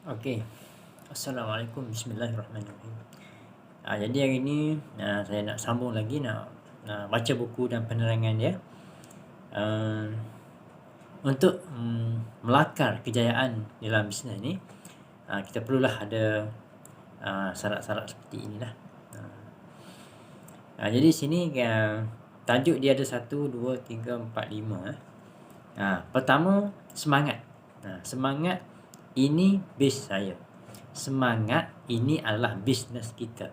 Okey. Assalamualaikum, bismillahirrahmanirrahim. Jadi hari ni saya nak sambung lagi nak baca buku dan penerangan dia. Untuk melakar kejayaan dalam bisnes ni, kita perlulah ada syarat-syarat seperti inilah. Jadi sini tajuk dia ada 1, 2, 3, 4, 5. Pertama, semangat. Semangat ini base saya. Semangat ini adalah bisnes kita.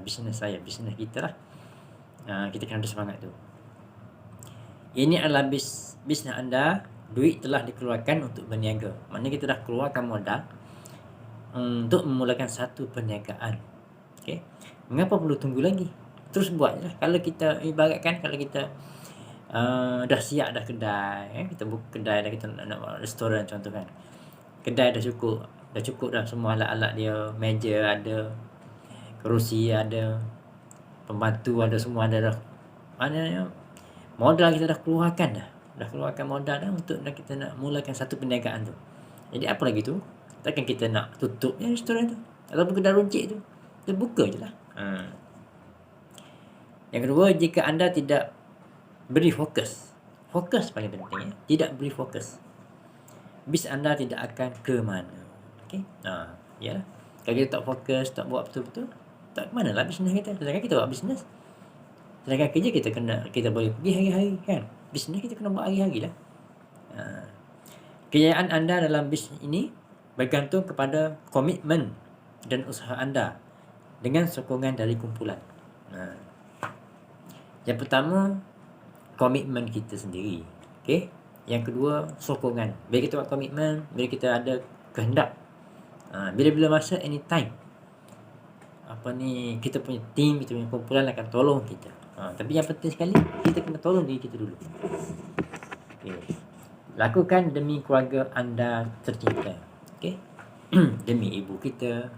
Bisnes saya, bisnes kita lah. Kita kena ada semangat tu. Ini adalah bisnes anda. Duit telah dikeluarkan untuk berniaga. Maknanya kita dah keluarkan modal untuk memulakan satu perniagaan. Okey. Mengapa perlu tunggu lagi? Terus buat je lah. Kalau kita ibaratkan kalau kita dah siap dah kedai, kita buka kedai dah, kita nak buat restoran contoh kan. Kedai dah cukup dah semua alat-alat dia, meja ada, kerusi ada, pembantu ada, semua ada dah. Maknanya modal kita dah keluarkan dah. Dah keluarkan modal dah untuk kita nak mulakan satu perniagaan tu. Jadi apa lagi tu? Takkan kita nak tutup restoran tu ataupun kedai runcit tu. Kita buka je lah. Yang kedua, jika anda tidak beri fokus. Fokus paling penting. Tidak beri fokus, bis anda tidak akan ke mana. Okey? Yalah. Kalau kita tak fokus, tak buat betul-betul, tak ke mana lah bisnes kita. Sedangkan kita buat bisnes. Sedangkan kerja kita boleh pergi hari-hari kan. Bisnes kita kena buat hari-hari lah. Kejayaan anda dalam bisnes ini bergantung kepada komitmen dan usaha anda dengan sokongan dari kumpulan. Yang pertama, komitmen kita sendiri. Okey. Yang kedua, sokongan. Bila kita buat komitmen, bila kita ada kehendak, bila-bila masa, anytime, kita punya team, kita punya kumpulan akan tolong kita. Tapi yang penting sekali, kita kena tolong diri kita dulu. Okay. Lakukan demi keluarga anda tercinta. Okay? Demi ibu kita,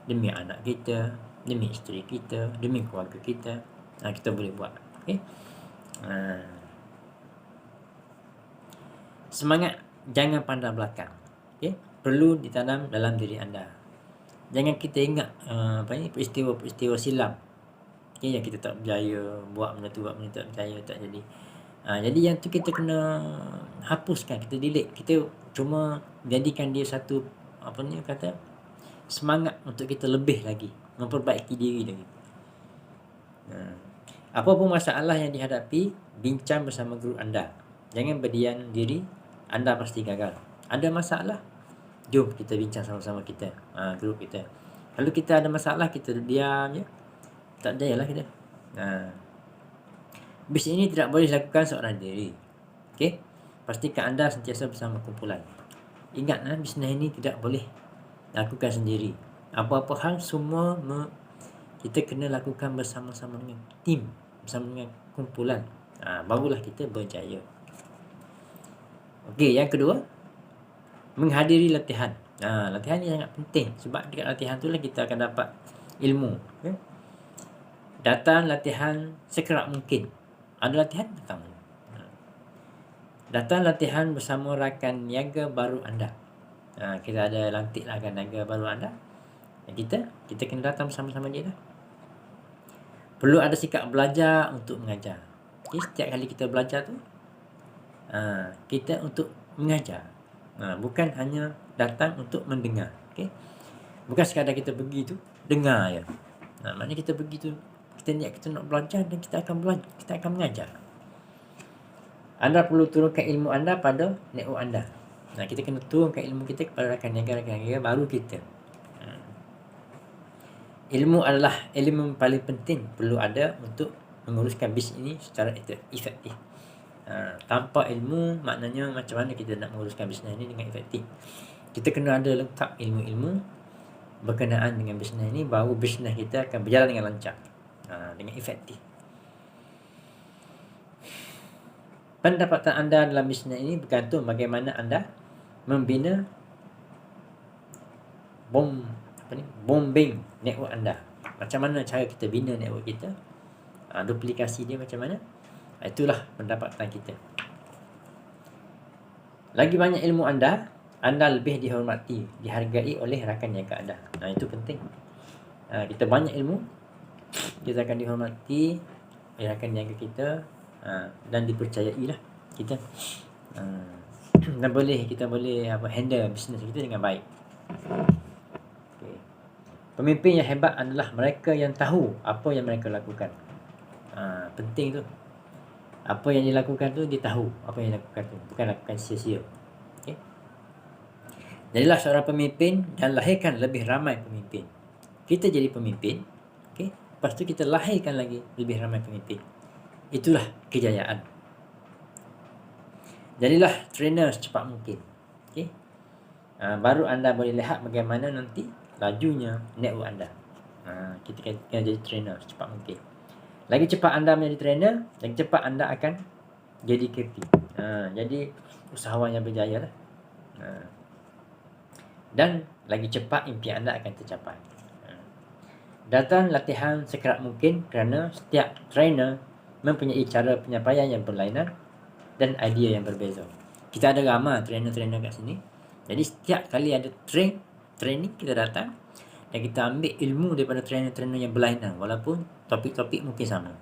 demi anak kita, demi isteri kita, demi keluarga kita, kita boleh buat. Okay? Semangat jangan pandang belakang. Okay? Perlu ditanam dalam diri anda. Jangan kita ingat peristiwa-peristiwa silam. Okay, yang kita tak berjaya buat benda tu, tak berjaya, tak jadi. Jadi yang tu kita kena hapuskan, kita delete. Kita cuma jadikan dia satu semangat untuk kita lebih lagi, memperbaiki diri lagi. Apa pun masalah yang dihadapi, bincang bersama guru anda. Jangan berdiam diri, anda pasti gagal. Ada masalah, jom kita bincang sama-sama kita, grup kita. Kalau kita ada masalah, kita diam je, tak berjaya lah kita. Bisnes ini tidak boleh dilakukan seorang diri. Okey? Pastikan anda sentiasa bersama kumpulan. Ingat, bisnes ini tidak boleh lakukan sendiri. Apa-apa hal semua kita kena lakukan bersama-sama dengan tim, bersama dengan kumpulan. Barulah kita berjaya. Okey, yang kedua, menghadiri latihan. Latihan ni sangat penting sebab dekat latihan tu lah kita akan dapat ilmu. Okay? Datang latihan sekerap mungkin. Ada latihan, datang. Datang latihan bersama rakan niaga baru anda. Kita ada lantik lah rakan niaga baru anda. Kita kena datang bersama-sama dia lah. Perlu ada sikap belajar untuk mengajar. Okay, setiap kali kita belajar tu, kita untuk mengajar. Bukan hanya datang untuk mendengar. Okay? Bukan sekadar kita pergi tu dengar je. Maknanya kita pergi tu, kita nak belajar dan kita akan mengajar. Anda perlu turunkan ilmu anda pada network anda. Kita kena turunkan ilmu kita kepada rakan niaga baru kita. Ilmu adalah elemen paling penting perlu ada untuk menguruskan bisnes ini secara efektif. Tanpa ilmu, maknanya macam mana kita nak menguruskan bisnes ini dengan efektif. Kita kena ada lengkap ilmu-ilmu berkenaan dengan bisnes ini, baru bisnes kita akan berjalan dengan lancar, dengan efektif. Pendapatan anda dalam bisnes ini bergantung bagaimana anda membina bombing network anda. Macam mana cara kita bina network kita, duplikasi dia macam mana, itulah pendapatan kita. Lagi banyak ilmu anda, anda lebih dihormati, dihargai oleh rakan niaga anda. Itu penting. Kita banyak ilmu, kita akan dihormati oleh rakan niaga kita, dan dipercayai lah kita, dan kita boleh handle bisnes kita dengan baik. Okay. Pemimpin yang hebat adalah mereka yang tahu apa yang mereka lakukan. Penting tu. Apa yang dilakukan tu, dia tahu apa yang dilakukan tu, bukan lakukan sia-sia. Okay. Jadilah seorang pemimpin dan lahirkan lebih ramai pemimpin. Kita jadi pemimpin, okay, lepas tu kita lahirkan lagi lebih ramai pemimpin. Itulah kejayaan. Jadilah trainer secepat mungkin. Okay. Baru anda boleh lihat bagaimana nanti lajunya network anda. Kita kena jadi trainer secepat mungkin. Lagi cepat anda menjadi trainer, lagi cepat anda akan jadi KP. Jadi usahawan yang berjaya lah. Dan lagi cepat impian anda akan tercapai. Datang latihan sekerap mungkin kerana setiap trainer mempunyai cara penyampaian yang berlainan dan idea yang berbeza. Kita ada ramai trainer-trainer kat sini. Jadi setiap kali ada training kita datang dan kita ambil ilmu daripada trainer-trainer yang berlainan walaupun topik-topik mungkin sama.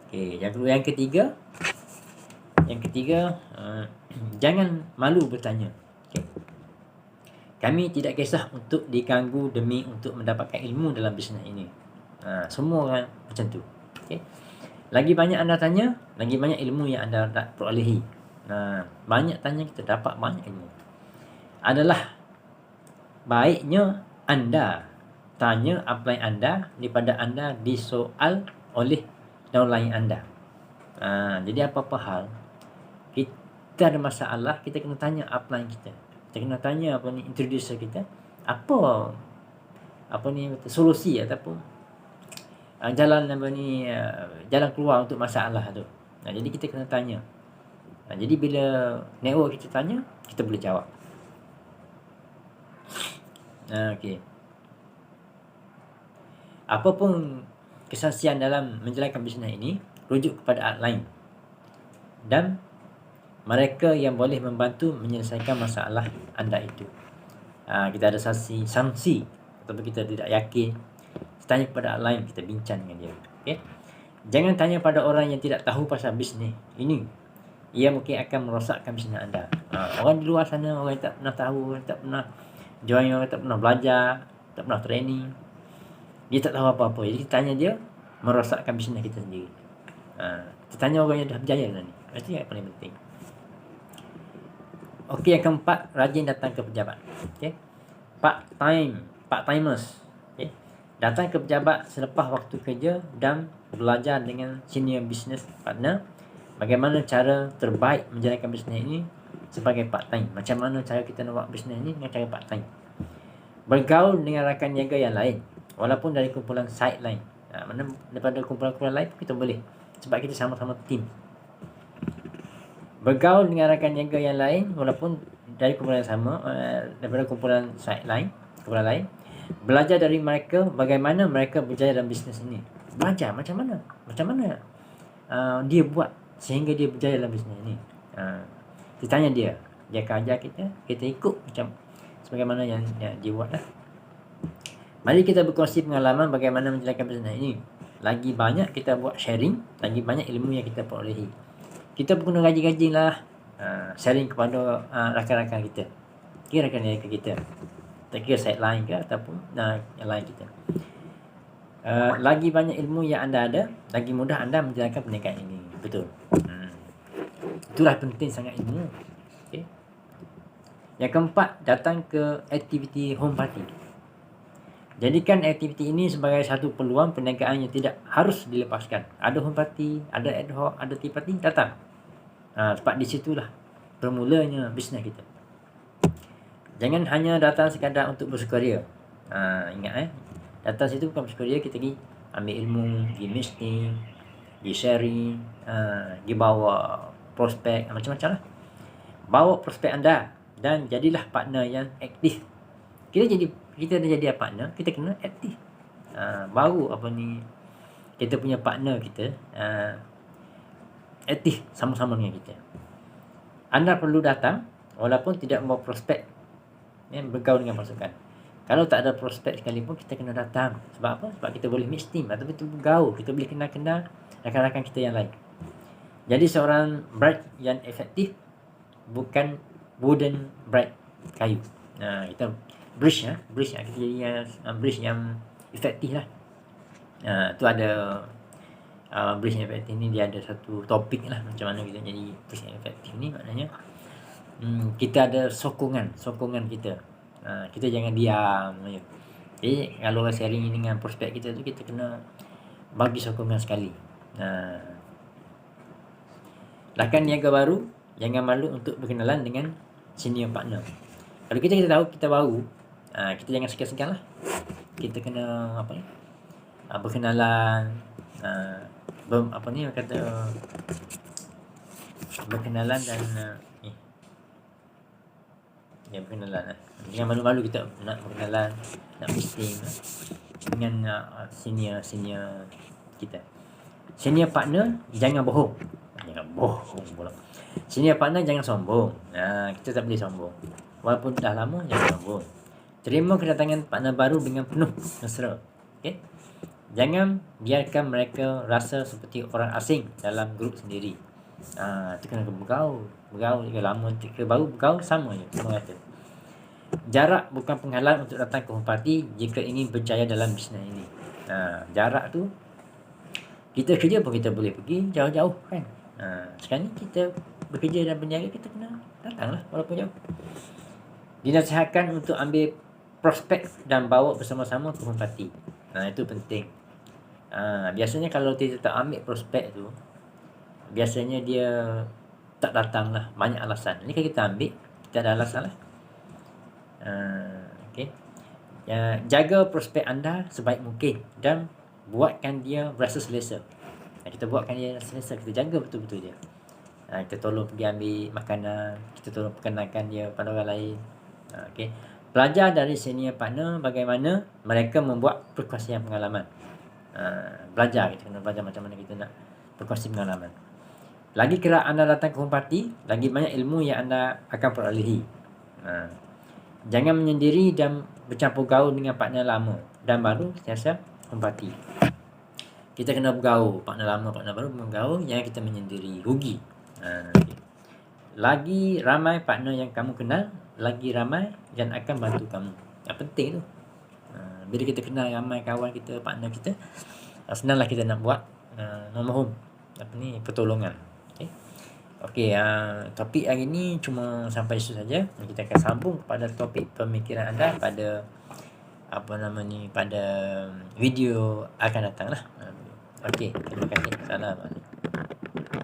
Okay, yang ketiga, jangan malu bertanya. Okay. Kami tidak kisah untuk diganggu demi untuk mendapatkan ilmu dalam bisnes ini. Semua orang macam tu. Okay. Lagi banyak anda tanya, lagi banyak ilmu yang anda nak perolehi. Banyak tanya, kita dapat banyak ilmu. Adalah baiknya anda tanya upline anda daripada anda disoal oleh downline anda. Jadi apa-apa hal kita ada masalah, kita kena tanya upline kita. Kita kena tanya introducer kita, apa solusi ataupun jalan jalan keluar untuk masalah tu. Jadi kita kena tanya. Jadi bila network kita tanya, kita boleh jawab. Okey. Apapun kesaksian dalam menjalankan bisnes ini, rujuk kepada upline dan mereka yang boleh membantu menyelesaikan masalah anda itu. Kita ada sanksi ataupun kita tidak yakin, kita tanya kepada upline, kita bincang dengan dia. Okay? Jangan tanya pada orang yang tidak tahu pasal bisnes ini. Ia mungkin akan merosakkan bisnes anda. Orang di luar sana, orang yang tak pernah tahu, orang tak pernah join, orang tak pernah belajar, tak pernah training, dia tak tahu apa-apa. Jadi kita tanya dia, merosakkan bisnes kita sendiri. Kita tanya orang yang dah berjaya dah ni. Itu yang paling penting. Okey, yang keempat, rajin datang ke pejabat. Okey. Part-timers. Okey. Datang ke pejabat selepas waktu kerja dan belajar dengan senior business partner bagaimana cara terbaik menjalankan bisnes ini sebagai part-time. Macam mana cara kita nak buat bisnes ni dengan cara part-time. Bergaul dengan rakan niaga yang lain walaupun dari kumpulan side lain. Mana daripada kumpulan-kumpulan lain kita boleh, sebab kita sama-sama team. Bergaul dengan rakan niaga yang lain walaupun dari kumpulan yang sama, daripada kumpulan side lain, kumpulan lain. Belajar dari mereka bagaimana mereka berjaya dalam bisnes ini. Belajar macam mana dia buat sehingga dia berjaya dalam bisnes ini. Kita tanya dia akan ajar kita ikut macam sebagaimana yang dia buat lah. Mari kita berkongsi pengalaman bagaimana menjalankan bisnes ini. Lagi banyak kita buat sharing, lagi banyak ilmu yang kita perolehi. Kita pun kena rajin-rajin lah sharing kepada rakan-rakan kita, rakan niaga kita, tak kira side line ke ataupun yang lain kita. Lagi banyak ilmu yang anda ada, lagi mudah anda menjalankan perniagaan ini. Betul. Itulah penting sangat ilmu. Okay. Yang keempat, datang ke aktiviti home party. Jadikan aktiviti ini sebagai satu peluang perniagaan yang tidak harus dilepaskan. Ada home party, ada ad hoc, ada tea party, datang. Sebab di situlah bermulanya bisnes kita. Jangan hanya datang sekadar untuk bersukaria. Ingat datang situ bukan bersukaria, kita pergi ambil ilmu, pergi meeting, pergi sharing, pergi bawa prospek, macam-macam lah. Bawa prospek anda dan jadilah partner yang aktif. Kita dah jadi partner, kita kena aktif. Baru kita punya partner kita aktif sama-sama dengan kita. anda perlu datang walaupun tidak membawa prospek, bergaul dengan pasukan. Kalau tak ada prospek sekalipun, kita kena datang. Sebab apa? Sebab kita boleh mix team atau kita bergaul, kita boleh kenal-kenal rakan-rakan kita yang lain. Jadi seorang bride yang efektif bukan wooden bride, kayu. Kita bridge kita jadi bridge yang efektif lah. Tu ada bridge yang efektif ni, dia ada satu topik lah macam mana kita jadi bridge yang efektif ni. Maknanya kita ada sokongan kita. Kita jangan diam je. Jadi kalau sharing dengan prospek kita tu, kita kena bagi sokongan sekali. Rakan niaga baru, jangan malu untuk berkenalan dengan senior partner. Kalau kita tahu kita baru, kita jangan segan-segan lah. Kita kena berkenalan, berkenalan dan berkenalan lah. Jangan malu-malu kita nak berkenalan, nak meeting dengan senior kita. Senior partner jangan bohong. Pula. Senior partner jangan sombong. Kita tak boleh sombong. Walaupun dah lama, jangan sombong. Terima kedatangan partner baru dengan penuh mesra. Okay? Jangan biarkan mereka rasa seperti orang asing dalam grup sendiri. Itu kena bergaul juga lama, ke baru bergaul sama je, sama kata. Jarak bukan penghalang untuk datang ke home party jika ingin berjaya dalam bisnes ini. Jarak tu, kita kerja pun kita boleh pergi jauh-jauh kan. Sekarang ni kita bekerja dan berniaga, kita kena datang lah walaupun jauh. Dinasihatkan untuk ambil prospek dan bawa bersama-sama ke home party. Itu penting. Biasanya kalau kita tak ambil prospek tu, biasanya dia tak datang lah, banyak alasan. Ini kalau kita ambil, kita ada alasan lah. Okay. Jaga prospek anda sebaik mungkin dan buatkan dia berasa selesa. Kita buatkan dia selesa, kita jaga betul-betul dia. Kita tolong pergi ambil makanan, kita tolong perkenalkan dia pada orang lain. Okay. Belajar dari senior partner bagaimana mereka membuat perkongsian pengalaman. Belajar, kita kena belajar macam mana kita nak berkongsi pengalaman. Lagi kerap anda datang ke home party, lagi banyak ilmu yang anda akan perolehi. Jangan menyendiri dan bercampur gaul dengan partner lama dan baru sentiasa home party. Kita kena bergaul, partner lama, partner baru bergaul, jangan kita menyendiri, rugi. Lagi ramai partner yang kamu kenal, lagi ramai yang akan bantu kamu. Yang penting tu. Bila kita kenal ramai kawan kita, partner kita, senanglah kita nak buat memohon pertolongan. Okey, topik hari ni cuma sampai situ saja. Kita akan sambung kepada topik pemikiran anda pada pada video akan datang lah. Okey, terima kasih. Assalamualaikum.